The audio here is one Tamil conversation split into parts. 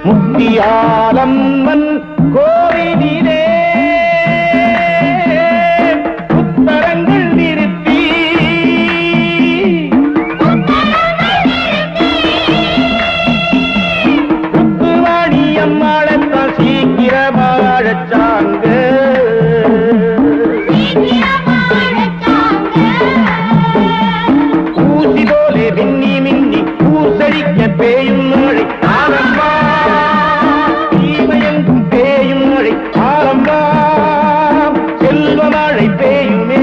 முத்தியாலம்மன் கோவிலிலே புத்தரங்கள் நிறுத்தி ருக்குமணி அம்மாளைத்தான் சீக்கிரமாழச்சாங்க ஊசி போலே மின்னி மின்னி ஊசடிக்க பேயும் மழை ஆரம்பா பேயும் மழை ஆரம்பா செல்வ மழை பேயுமே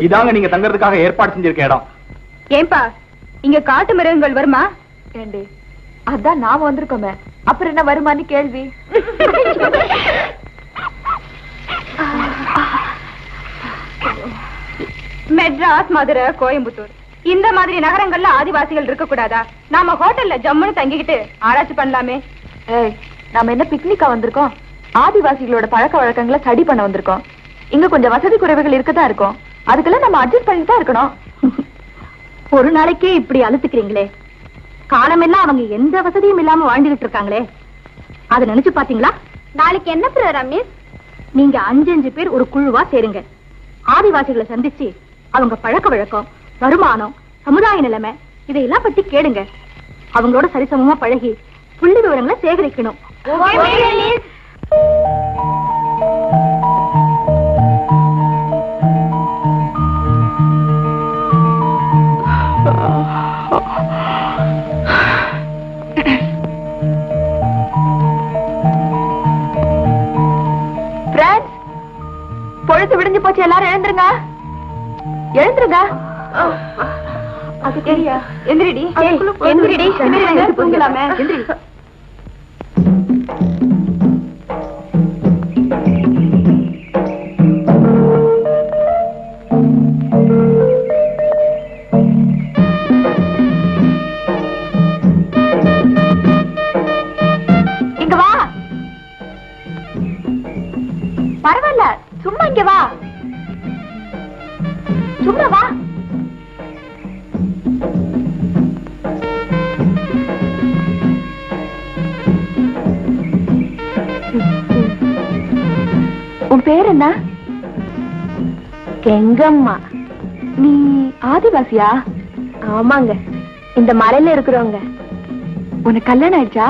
இதாங்க நீங்க தங்கறதுக்காக ஏற்பாடு செஞ்சிருக்க இடம். ஏன்பா இங்க காட்டு மிருகங்கள் வருமா? ஏண்டி அதான் நாம வந்திருக்கோமே, அப்புறம் என்ன வருமானு கேள்வி. மெட்ராஸ், மதுரை, கோயம்புத்தூர் இந்த மாதிரி நகரங்கள்ல ஆதிவாசிகள் இருக்க கூடாதா? நாம ஹோட்டல்ல ஜம்முன்னு தங்கிக்கிட்டு ஆராய்ச்சி பண்ணலாமே. நாம என்ன பிக்னிக்கா வந்திருக்கோம்? ஆதிவாசிகளோட பழக்க வழக்கங்களை ஸ்டடி பண்ண வந்திருக்கோம். இங்க கொஞ்சம் வசதி குறைவுகள் இருக்கதான் இருக்கும், அதுக்கெல்லாம் நம்ம அட்ஜஸ்ட் பண்ணிட்டு தான் இருக்கணும். ஒரு நாளைக்கே இப்படி அழுத்துக்கிறீங்களே, காலமெல்லாம் அவங்க எந்த வசதியும் இல்லாம வாழ்ந்துகிட்டு இருக்காங்களே, அதை நினைச்சு பாத்தீங்களா? நாளைக்கு என்ன ப்ரோகிராம் மிஸ்? நீங்க 5 பேர் ஒரு குழுவா சேருங்க. ஆதிவாசிகளை சந்திச்சு அவங்க பழக்க வழக்கம், வருமானம், சமுதாய நிலைமை இதையெல்லாம் பத்தி கேளுங்க. அவங்களோட சரிசமமா பழகி புள்ளி விவரங்களை சேகரிக்கணும். பொழுது விடிஞ்சு போச்சு, எல்லாரும் எழுந்துருங்க, எழுந்துருங்க. அது தெரியா? எந்திரிடி, எந்திரிடி, தூங்கலாமே. என்ன? கெங்கம்மா. நீ ஆதிவாசியா? ஆமாங்க, இந்த மலையில இருக்கிறவங்க. உனக்கு கல்யாணம் ஆயிடுச்சா?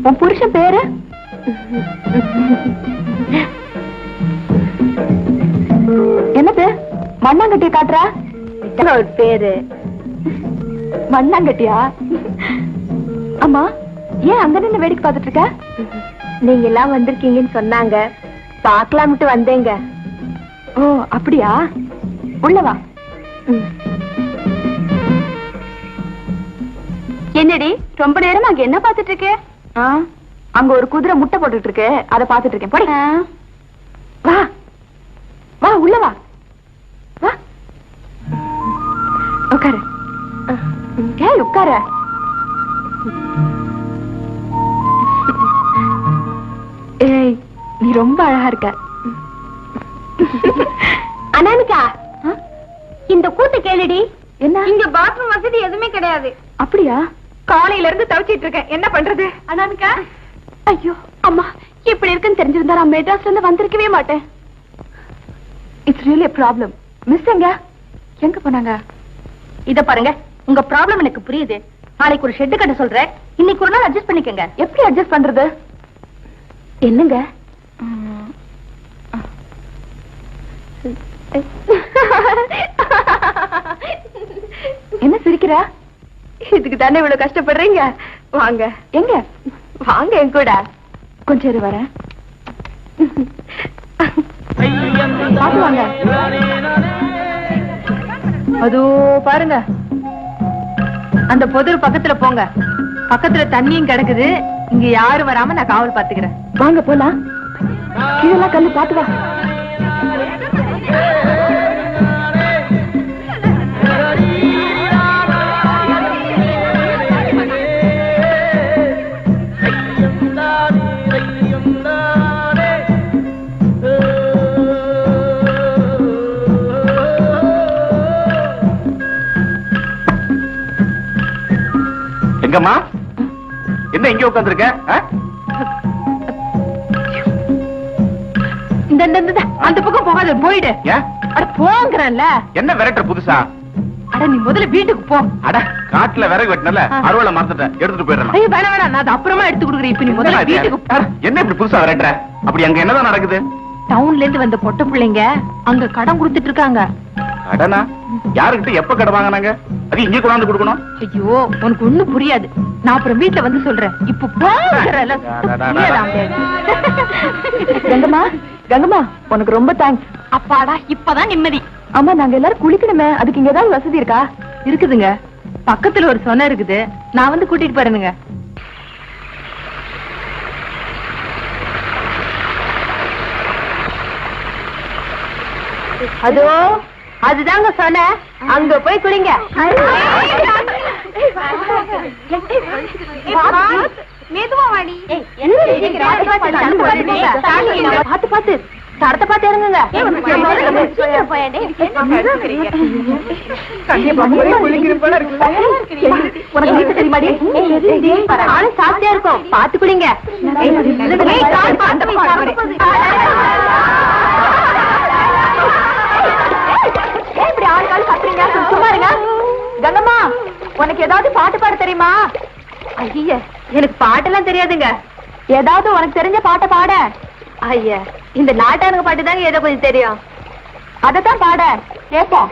உன் புருஷன் பேரு? என்னது மண்ணாங்கட்டிய காட்டுறா? ஒரு பேரு மண்ணாங்கட்டியா? அம்மா, ஏன் அங்க நின்னு வேடிக்கை பார்த்துட்டு இருக்க? நீங்க எல்லாம் வந்திருக்கீங்கன்னு சொன்னாங்க, பாக்கலாம்ட்டு வந்தேங்க. ஓ அப்படியா? உள்ளவா. என்னடி ரொம்ப நேரம் அங்க என்ன பாத்துட்டு இருக்கே? அங்க ஒரு குதிரை முட்டை போட்டுட்டு இருக்கு, அதை பாத்துட்டு இருக்கேன். போடி. வா வா, உள்ள வா. வா உட்காரு. ஏய் உட்கார. ஏய் நீ ரொம்ப அழகா இருக்க. அனாமிகா, இந்த கூத்து கேளுடி. என்ன? இங்க பாத்ரூம் வசதி எதுவுமே கிடையாது. அப்படியா? காலையில இருந்து தவிச்சிட்டு இருக்கேன், என்ன பண்றது? அனாமிகா, ஐயோ அம்மா, இப்படி இருக்குன்னு தெரிஞ்சிருந்தா நான் மெட்ராஸ்ல இருந்து வந்திருக்கவே மாட்டேன். It's really a problem. Miss எங்க போனாங்க? இத பாருங்க, உங்க ப்ராப்ளம் எனக்கு புரியுது. நாளைக்கு ஒரு ஷெட் கட்ட சொல்றேன், இன்னைக்கு ஒரு நாள் அட்ஜஸ்ட் பண்ணிக்கங்க. எப்படி அட்ஜஸ்ட் பண்றது? என்னங்க? என்ன சிரிக்கிற? இதுக்கு தானே இவ்வளவு கஷ்டப்படுறீங்க. வாங்க. எங்க? வாங்க என் கூட. கொஞ்சம் இரு வரேன். பாத்து வாங்க. அதோ பாருங்க, அந்த பொது பக்கத்துல போங்க. பக்கத்துல தண்ணியும் கிடக்குது. இங்க யாரும் வராம நான் காவல் பாத்துக்கிறேன். வாங்க போலாம். கீழெல்லாம் கல்லு, பாத்து வா. எங்கம்மா, என்ன இங்க உட்கார்ந்திருக்க? அந்த பக்கம் போகாத, போயிடு. அட போங்கறல்ல. என்ன விரட்டுற புதுசா? அட நீ முதல்ல வீட்டுக்கு போ. அட காட்டுல விறகு வெட்டினல, அறுவலை மறந்துட்டேன், எடுத்துட்டு போயிடலாம். ஐயோ வேணாம் வேணாம், நான் அப்புறமா எடுத்து கொடுக்குறேன். இப்ப நீ முதல்ல வீட்டுக்கு போ. என்ன இப்படி புதுசா விரட்டுற? அப்படி அங்க என்னதான் நடக்குது? டவுன்ல இருந்து வந்த பொட்ட பிள்ளைங்க அங்க கடன் கொடுத்துட்டு இருக்காங்க. கடனா? யாருக்கிட்ட எப்ப கடன் வாங்கினாங்க? அது இங்க கொண்டாந்து கொடுக்கணும். ஐயோ உனக்கு ஒண்ணும் புரியாது, நான் அப்புறம் வீட்டுல வந்து சொல்றேன். இப்ப போங்கறல்ல. கங்கம்மா, கங்கம்மா, உனக்கு ரொம்ப தேங்க்ஸ். அப்பாடா, இப்பதான் நிம்மதி. ஆமா, நாங்க எல்லாரும் குளிக்கணுமே, அதுக்கு இங்க ஏதாவது வசதி இருக்கா? இருக்குதுங்க, பக்கத்துல ஒரு சொன்ன இருக்குது, நான் வந்து கூட்டிட்டு போறேனுங்க. அதோ அதுதாங்க சொன்ன, அங்க போய் குளிங்க. மெதுவா வாடி. பாத்து பாத்து தரத்தை பாத்து இறங்குங்க. சாப்பிட்டே இருக்கும், பாத்து குடிங்க. இப்படி ஆளுக்காள் கத்துறீங்க, சும்மா இருங்க. கங்கம்மா, உனக்கு ஏதாவது பாட்டு பாட தெரியுமா? ஐய, எனக்கு பாட்டெல்லாம் தெரியாதுங்க. ஏதாவது உனக்கு தெரிஞ்ச பாட்டை பாட. ஐயா, இந்த நாட்டானுங்க பாட்டு தாங்க ஏதோ கொஞ்சம் தெரியும், அதத்தான் பாட கேப்போம்.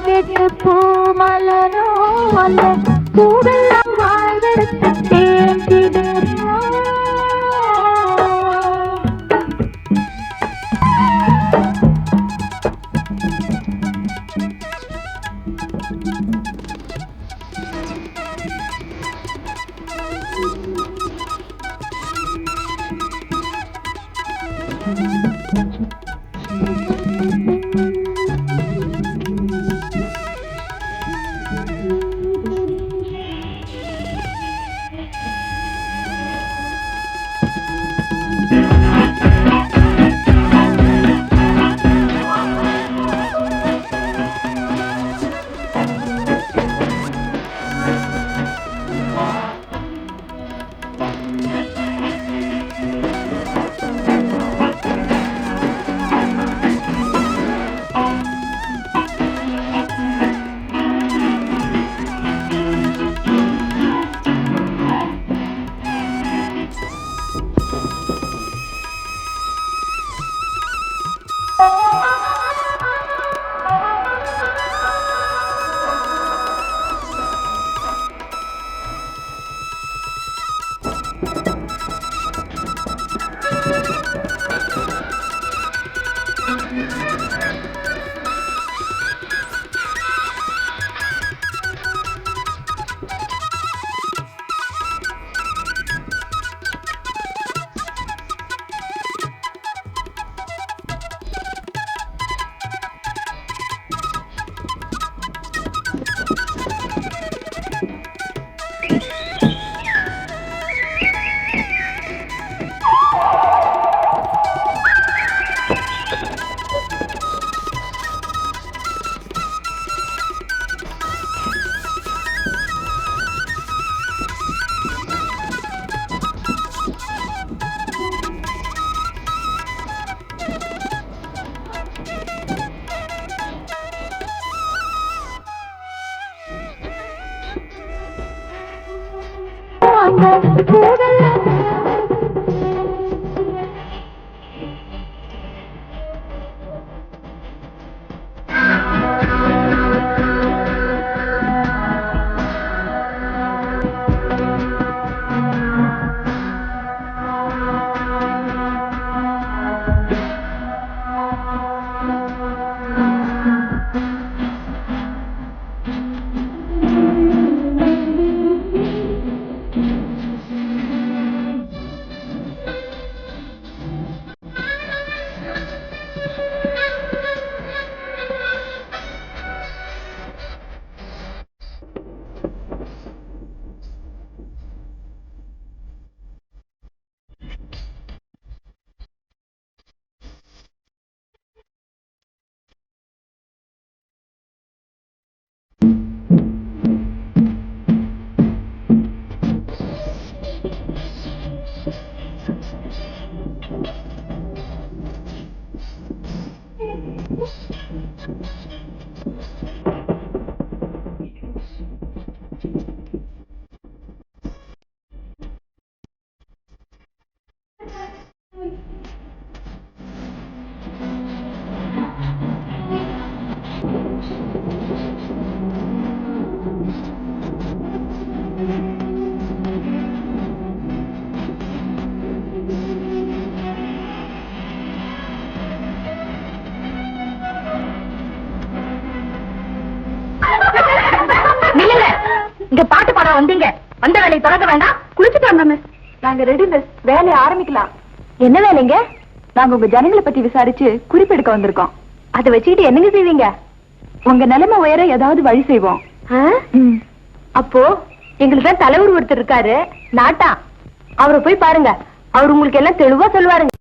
கேட்டு பூமலரோ அல்ல பூவெல்லாம் வாழ்வெடுத்து தேர்ந்திடரோ. இங்க பாட்டு பாட வந்தீங்க, வந்த வேலையை தொடங்க வேண்டாம். குளிச்சுட்டு வந்தோம் மிஸ். நாங்க ரெடி மிஸ், வேலையை ஆரம்பிக்கலாம். என்ன வேலைங்க? நாங்க உங்க ஜனங்களை பத்தி விசாரிச்சு குறிப்பெடுக்க வந்திருக்கோம். அதை வச்சுக்கிட்டு என்னங்க செய்வீங்க? உங்க நிலைமை உயர ஏதாவது வழி செய்வோம். அப்போ எங்களுக்கு தான் தலைவர் ஒருத்தர் இருக்காரு, நாட்டா. அவரை போய் பாருங்க, அவர் உங்களுக்கு எல்லாம் தெளிவா சொல்லுவாருங்க.